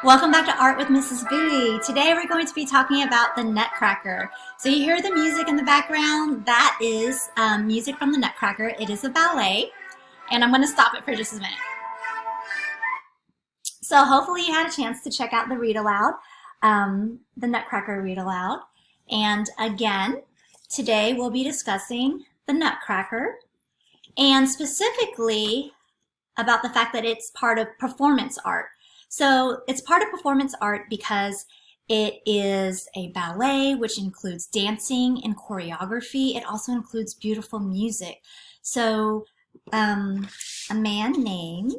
Welcome back to Art with Mrs. Bowie. Today we're going to be talking about the Nutcracker. So you hear the music in the background. That is music from the Nutcracker. It is a ballet. And I'm going to stop it for just a minute. So hopefully you had a chance to check out the read aloud, the Nutcracker read aloud. And again, today we'll be discussing the Nutcracker and specifically about the fact that it's part of performance art. So it's part of performance art because it is a ballet, which includes dancing and choreography. It also includes beautiful music. So a man named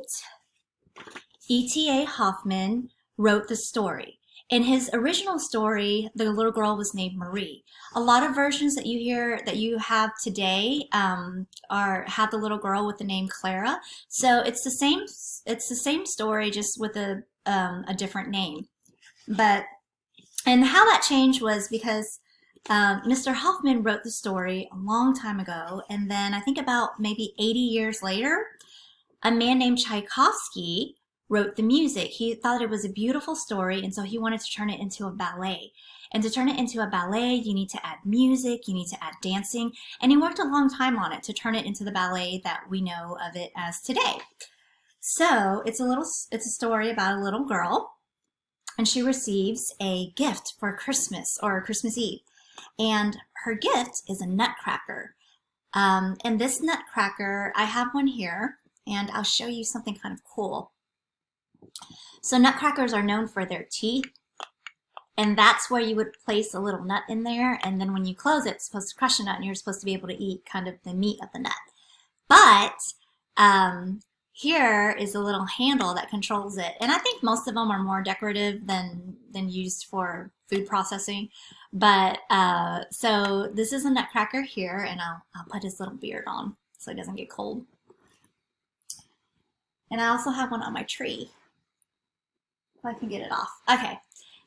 E.T.A. Hoffman wrote the story. In his original story, the little girl was named Marie. A lot of versions that you have today have the little girl with the name Clara. So it's the same story, just with a different name. And how that changed was because Mr. Hoffman wrote the story a long time ago, and then I think about maybe 80 years later, a man named Tchaikovsky wrote the music. He thought it was a beautiful story, and so he wanted to turn it into a ballet. And to turn it into a ballet, you need to add music, you need to add dancing, and he worked a long time on it to turn it into the ballet that we know of it as today. So it's a story about a little girl, and she receives a gift for Christmas or Christmas Eve, and her gift is a nutcracker. And this nutcracker, I have one here, and I'll show you something kind of cool. So nutcrackers are known for their teeth, and that's where you would place a little nut in there, and then when you close it, it's supposed to crush a nut, and you're supposed to be able to eat kind of the meat of the nut. But here is a little handle that controls it, and I think most of them are more decorative than used for food processing. But so this is a nutcracker here, and I'll put his little beard on so it doesn't get cold. And I also have one on my tree. If I can get it off. Okay,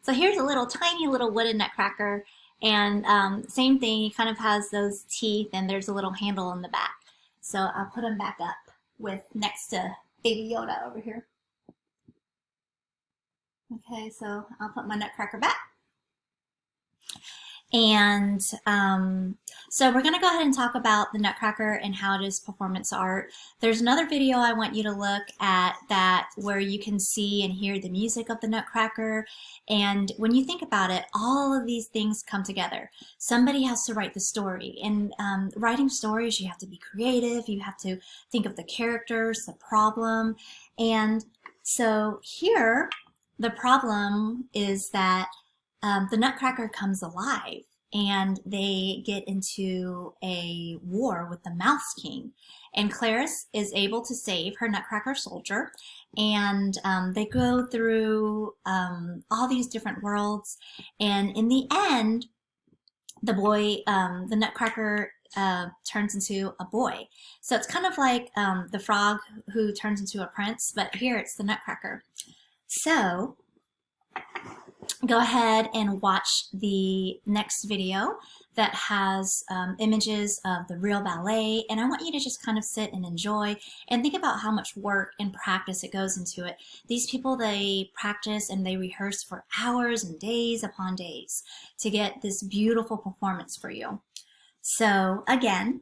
so here's a little tiny little wooden nutcracker, and same thing, he kind of has those teeth, and there's a little handle in the back. So I'll put him back up with next to Baby Yoda over here. Okay, so I'll put my nutcracker back. And so we're going to go ahead and talk about the Nutcracker and how it is performance art. There's another video I want you to look at where you can see and hear the music of the Nutcracker. And when you think about it, all of these things come together. Somebody has to write the story. And writing stories, you have to be creative. You have to think of the characters, the problem. And so here, the problem is that the Nutcracker comes alive, and they get into a war with the Mouse King. And Clarice is able to save her Nutcracker soldier, and they go through all these different worlds. And in the end, the Nutcracker turns into a boy. So it's kind of like the frog who turns into a prince, but here it's the Nutcracker. So go ahead and watch the next video that has images of the real ballet, and I want you to just kind of sit and enjoy and think about how much work and practice it goes into it. These people, they practice and they rehearse for hours and days upon days to get this beautiful performance for you. So again,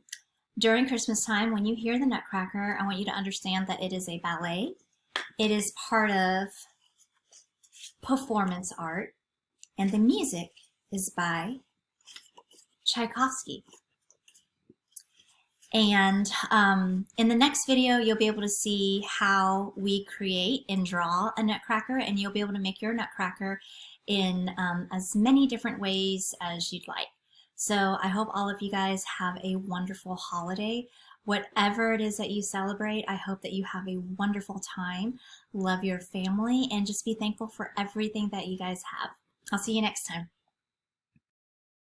during Christmas time, when you hear the Nutcracker, I want you to understand that it is a ballet. It is part of performance art, and the music is by Tchaikovsky. And in the next video, you'll be able to see how we create and draw a Nutcracker, and you'll be able to make your Nutcracker in as many different ways as you'd like. So I hope all of you guys have a wonderful holiday. Whatever it is that you celebrate, I hope that you have a wonderful time. Love your family, and just be thankful for everything that you guys have. I'll see you next time.